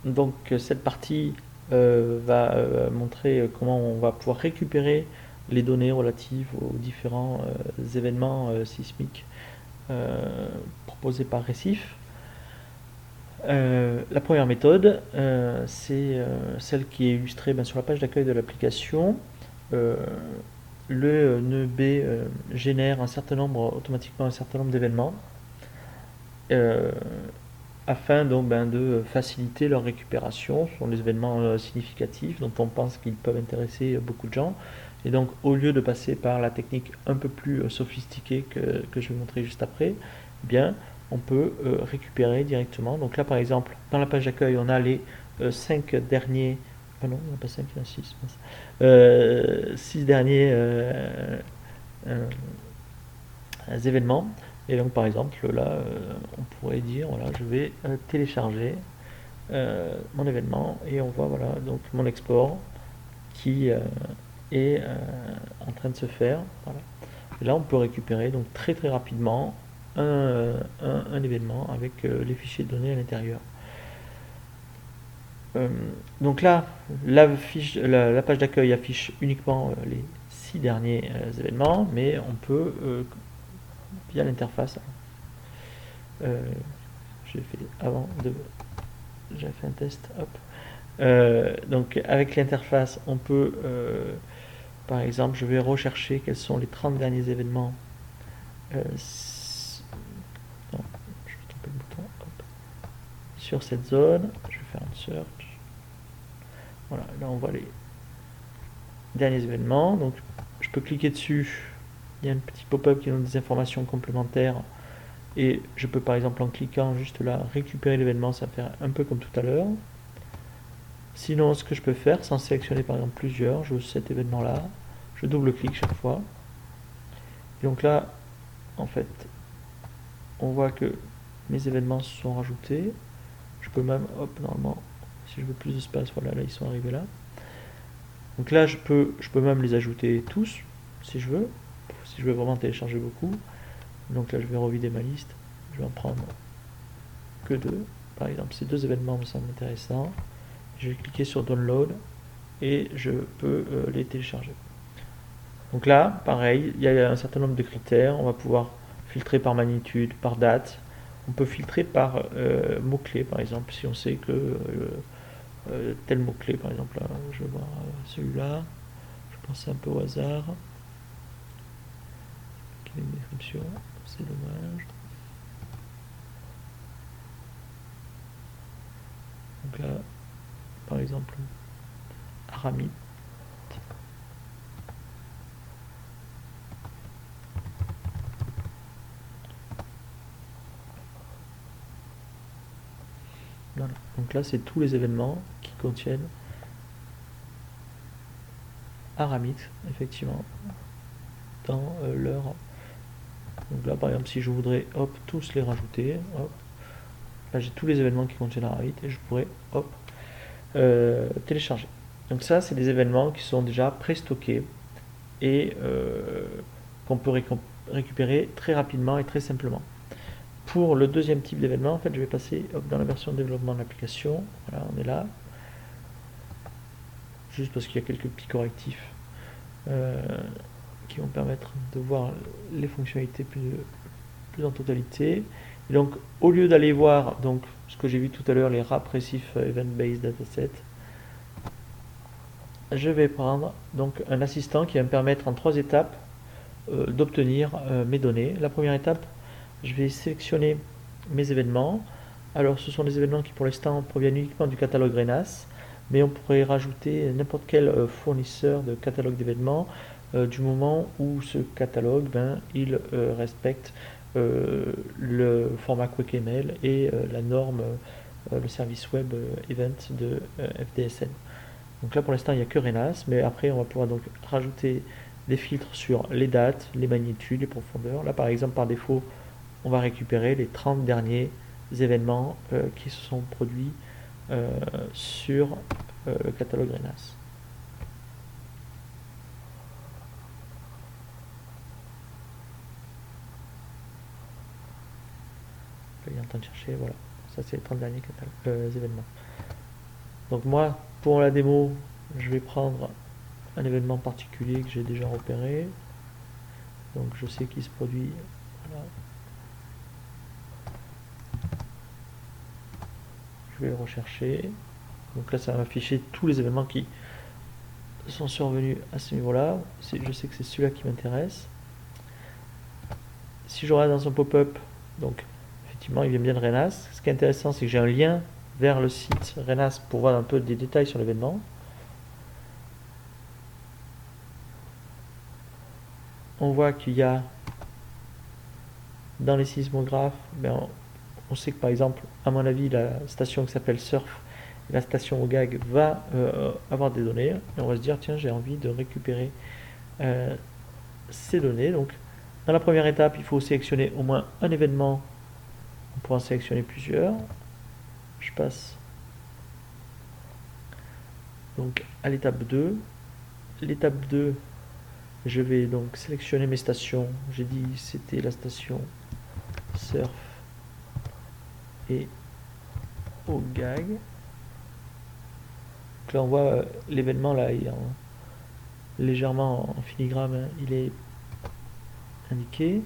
Donc cette partie va montrer comment on va pouvoir récupérer les données relatives aux différents événements sismiques proposés par Récif. La première méthode, c'est celle qui est illustrée sur la page d'accueil de l'application. Euh, le nœud B génère automatiquement un certain nombre d'événements euh, afin donc de faciliter leur récupération. Ce sont des événements significatifs dont on pense qu'ils peuvent intéresser beaucoup de gens. Et donc au lieu de passer par la technique un peu plus sophistiquée que je vais montrer juste après, eh bien on peut récupérer directement. Donc là par exemple, dans la page d'accueil, on a les 5 derniers. Ah non, il n'y en a pas 5, il y en a 6. 6 derniers événements. Et donc par exemple là, on pourrait dire voilà, je vais télécharger mon événement et on voit voilà donc mon export qui est en train de se faire. Voilà. Et là on peut récupérer donc très très rapidement un événement avec les fichiers de données à l'intérieur. Euh, donc là, la page d'accueil affiche uniquement les 6 derniers événements, mais on peut via l'interface. Euh, j'ai fait avant de, j'ai fait un test. Hop. Donc avec l'interface, on peut, par exemple, je vais rechercher quels sont les 30 derniers événements. Euh, non, je vais tromper le bouton. Hop. Sur cette zone, je vais faire un search. Voilà, là on voit les derniers événements. Donc je peux cliquer dessus. Il y a un petit pop-up qui donne des informations complémentaires. Et je peux par exemple en cliquant juste là récupérer l'événement, ça va faire un peu comme tout à l'heure. Sinon, ce que je peux faire, sans sélectionner par exemple plusieurs, je veux cet événement-là, je double-clique chaque fois. Et donc là, en fait, on voit que mes événements se sont rajoutés. Je peux même, hop, normalement, si je veux plus d'espace, voilà, là ils sont arrivés là. Donc là, je peux même les ajouter tous, si je veux, si je veux vraiment télécharger beaucoup. Donc là, je vais revider ma liste. Je vais en prendre que deux. Par exemple, ces deux événements me semblent intéressants. Je vais cliquer sur Download et je peux les télécharger. Donc là, pareil, il y a un certain nombre de critères. On va pouvoir filtrer par magnitude, par date. On peut filtrer par mot-clé, par exemple, si on sait que tel mot-clé, par exemple, là, je vais voir celui-là. Je pense un peu au hasard. Quelle est une description? C'est dommage. Donc là, par exemple, Aramid. Voilà. Donc là, c'est tous les événements qui contiennent Aramid, effectivement, dans leur. Donc là, par exemple, si je voudrais, hop, tous les rajouter, hop, là j'ai tous les événements qui contiennent Aramid et je pourrais, hop, télécharger. Donc ça, c'est des événements qui sont déjà pré-stockés et qu'on peut récupérer très rapidement et très simplement. Pour le deuxième type d'événement, en fait, je vais passer hop, dans la version de développement de l'application. Voilà, on est là. Juste parce qu'il y a quelques petits correctifs euh, qui vont permettre de voir les fonctionnalités plus en totalité. Et donc, au lieu d'aller voir donc, ce que j'ai vu tout à l'heure, les RAP Récif Event-Based Dataset, je vais prendre donc un assistant qui va me permettre en 3 étapes d'obtenir mes données. La première étape, je vais sélectionner mes événements. Alors ce sont des événements qui pour l'instant proviennent uniquement du catalogue RENAS, mais on pourrait rajouter n'importe quel fournisseur de catalogue d'événements du moment où ce catalogue il respecte le format QuickML et la norme, le service web event de FDSN. Donc là pour l'instant il n'y a que RENAS, mais après on va pouvoir donc rajouter des filtres sur les dates, les magnitudes, les profondeurs. Là par exemple par défaut on va récupérer les 30 derniers événements qui se sont produits sur le catalogue RENAS. Là, il est en train de chercher, voilà. Ça c'est les 30 derniers événements. Donc moi, pour la démo, je vais prendre un événement particulier que j'ai déjà repéré. Donc je sais qu'il se produit. Voilà. Je vais le rechercher. Donc là, ça va m'afficher tous les événements qui sont survenus à ce niveau-là. Je sais que c'est celui-là qui m'intéresse. Si je regarde dans son pop-up, donc effectivement, il vient bien de Renas. Ce qui est intéressant, c'est que j'ai un lien vers le site Renas pour voir un peu des détails sur l'événement. On voit qu'il y a dans les sismographes, on sait que par exemple, à mon avis, la station qui s'appelle Surf, la station OGAG va avoir des données. Et on va se dire, tiens, j'ai envie de récupérer ces données. Donc, dans la première étape, il faut sélectionner au moins un événement. On pourra en sélectionner plusieurs. Je passe donc à l'étape 2. L'étape 2, je vais donc sélectionner mes stations. J'ai dit c'était la station Surf et OGAG. Donc là, on voit l'événement là, il est légèrement en filigrane, hein, il est indiqué.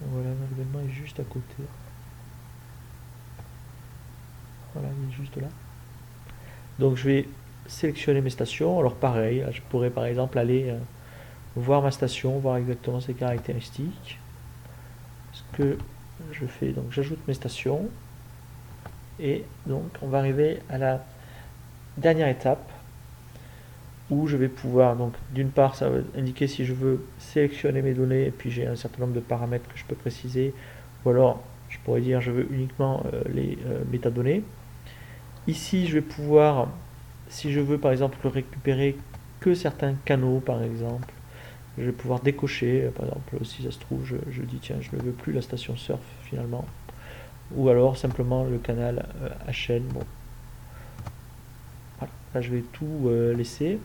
Voilà, l'événement est juste à côté. Voilà, il est juste là. Donc je vais sélectionner mes stations. Alors pareil, je pourrais par exemple aller voir ma station, voir exactement ses caractéristiques. Ce que je fais, donc j'ajoute mes stations. Et donc on va arriver à la dernière étape où je vais pouvoir, donc d'une part ça va indiquer si je veux sélectionner mes données, et puis j'ai un certain nombre de paramètres que je peux préciser, ou alors je pourrais dire je veux uniquement les métadonnées. Ici je vais pouvoir, si je veux par exemple récupérer que certains canaux par exemple, je vais pouvoir décocher, par exemple si ça se trouve je dis tiens je ne veux plus la station surf finalement, ou alors simplement le canal HN. Bon, voilà. Là je vais tout laisser.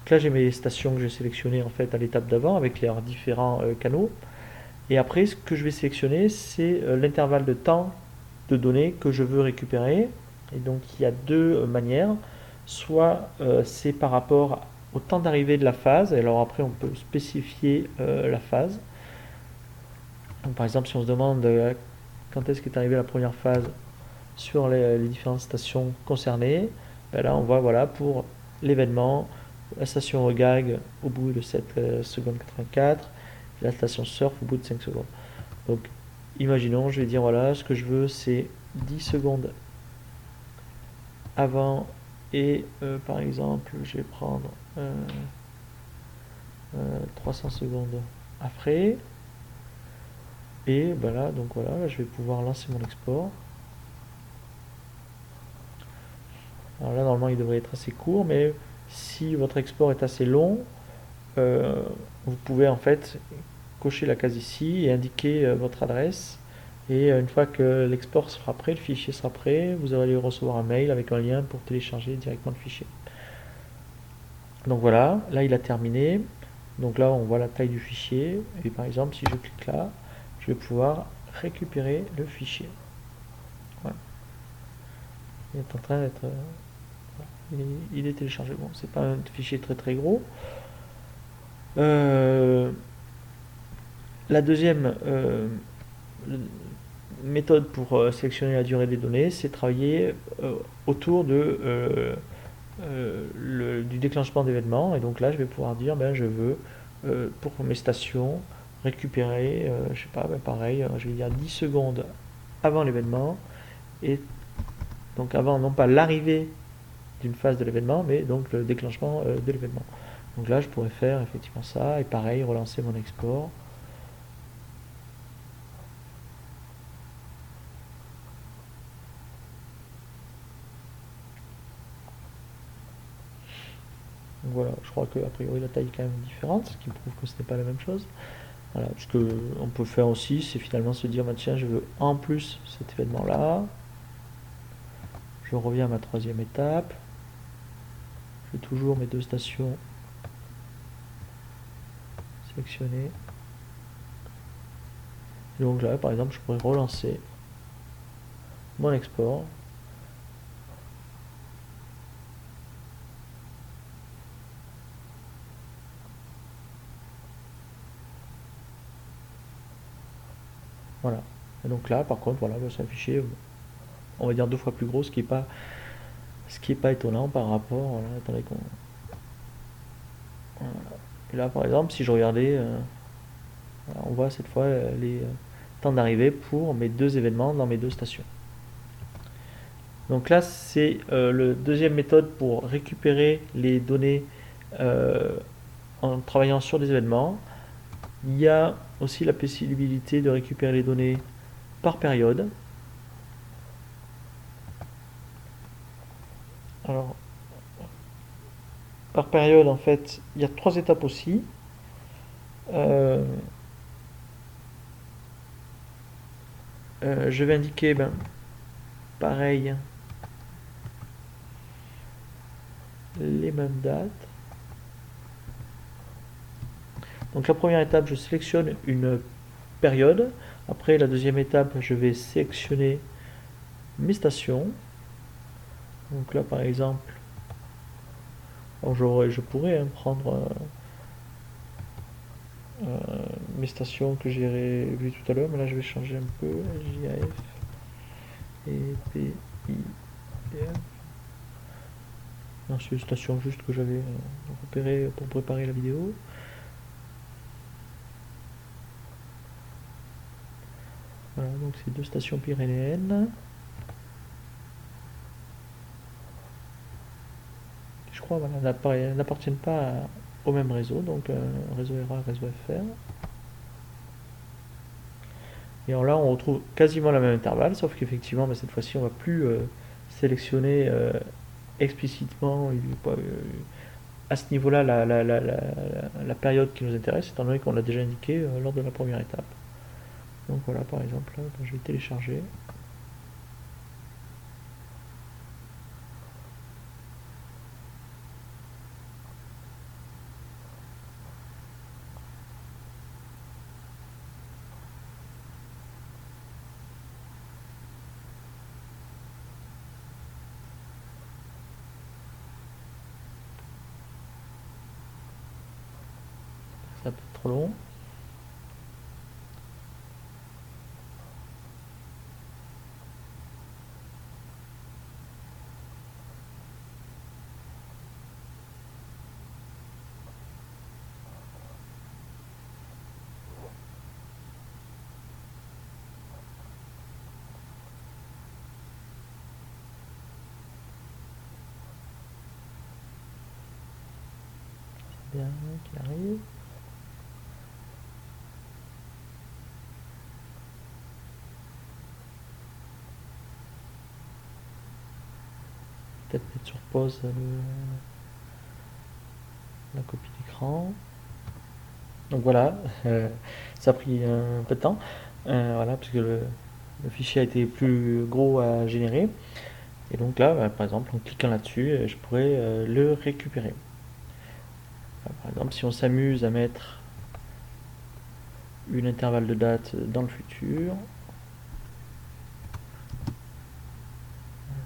Donc là j'ai mes stations que j'ai sélectionnées en fait à l'étape d'avant avec leurs différents canaux. Et après ce que je vais sélectionner c'est l'intervalle de temps de données que je veux récupérer. Et donc il y a deux manières. Soit c'est par rapport au temps d'arrivée de la phase. Et alors après on peut spécifier la phase. Donc, par exemple si on se demande quand est-ce qu'est arrivée la première phase sur les différentes stations concernées, ben là on voit voilà pour l'événement la station OGAG au bout de 7 secondes 84, la station Surf au bout de 5 secondes. Donc imaginons, je vais dire voilà, ce que je veux c'est 10 secondes avant et par exemple je vais prendre 300 secondes après. Et ben là, donc voilà, là, je vais pouvoir lancer mon export. Alors là, normalement, il devrait être assez court, mais si votre export est assez long, vous pouvez en fait cocher la case ici et indiquer votre adresse. Et une fois que l'export sera prêt, le fichier sera prêt, vous allez recevoir un mail avec un lien pour télécharger directement le fichier. Donc voilà, là il a terminé. Donc là, on voit la taille du fichier. Et par exemple, si je clique là, je vais pouvoir récupérer le fichier. Voilà. Il est en train d'être... il est téléchargé. Bon, c'est pas un fichier très très gros. La deuxième méthode pour sélectionner la durée des données, c'est travailler autour du déclenchement d'événements. Et donc là, je vais pouvoir dire, ben, je veux, pour mes stations, récupérer, je sais pas, ben, pareil, je vais dire 10 secondes avant l'événement. Et donc avant, non pas l'arrivée d'une phase de l'événement, mais donc le déclenchement de l'événement. Donc là, je pourrais faire effectivement ça, et pareil, relancer mon export. Donc voilà, je crois qu'a priori la taille est quand même différente, ce qui me prouve que ce n'est pas la même chose. Voilà, ce qu'on peut faire aussi, c'est finalement se dire, bah, tiens, je veux en plus cet événement-là. Je reviens à ma troisième étape. J'ai toujours mes deux stations sélectionnées. Donc là, par exemple, je pourrais relancer mon export. Voilà. Et donc là, par contre, voilà, c'est un fichier, on va dire 2 fois plus gros, ce qui est pas étonnant par rapport. Voilà, attendez qu'on. Voilà. Et là, par exemple, si je regardais, voilà, on voit cette fois les temps d'arrivée pour mes 2 événements dans mes 2 stations. Donc là, c'est le deuxième méthode pour récupérer les données en travaillant sur des événements. Il y a aussi la possibilité de récupérer les données par période. Alors, par période, en fait, il y a 3 étapes aussi. Je vais indiquer, pareil, les mêmes dates. Donc la première étape, je sélectionne une période. Après, la deuxième étape, je vais sélectionner mes stations. Donc là, par exemple, je pourrais prendre mes stations que j'ai vues tout à l'heure, mais là, je vais changer un peu. JAF et PIF. Non, c'est une station juste que j'avais repérée pour préparer la vidéo. Voilà, donc c'est 2 stations pyrénéennes. Je crois n'appartiennent pas au même réseau, donc réseau RA, réseau FR. Et là, on retrouve quasiment le même intervalle, sauf qu'effectivement, cette fois-ci, on va plus sélectionner explicitement à ce niveau-là la période qui nous intéresse, étant donné qu'on l'a déjà indiqué lors de la première étape. Donc voilà, par exemple, là, je vais télécharger. Ça peut être trop long. Bien, qui arrive. Peut-être mettre sur pause la copie d'écran. Donc voilà, ça a pris un peu de temps, voilà, parce que le fichier a été plus gros à générer. Et donc là, par exemple, en cliquant là-dessus, je pourrais le récupérer. Par exemple, si on s'amuse à mettre une intervalle de date dans le futur,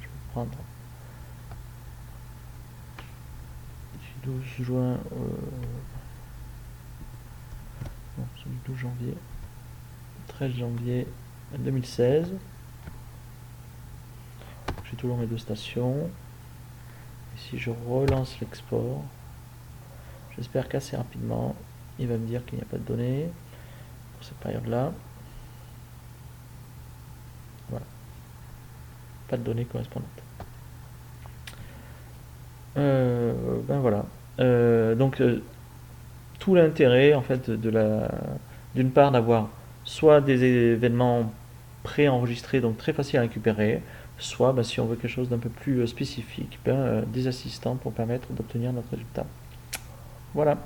je vais prendre du 12 juin, non, c'est du 12 janvier, 13 janvier 2016. J'ai toujours mes 2 stations. Et si je relance l'export, j'espère qu'assez rapidement, il va me dire qu'il n'y a pas de données pour cette période-là. Voilà. Pas de données correspondantes. Voilà. Donc tout l'intérêt en fait d'une part d'avoir soit des événements préenregistrés, donc très faciles à récupérer, soit si on veut quelque chose d'un peu plus spécifique, des assistants pour permettre d'obtenir notre résultat. Voilà.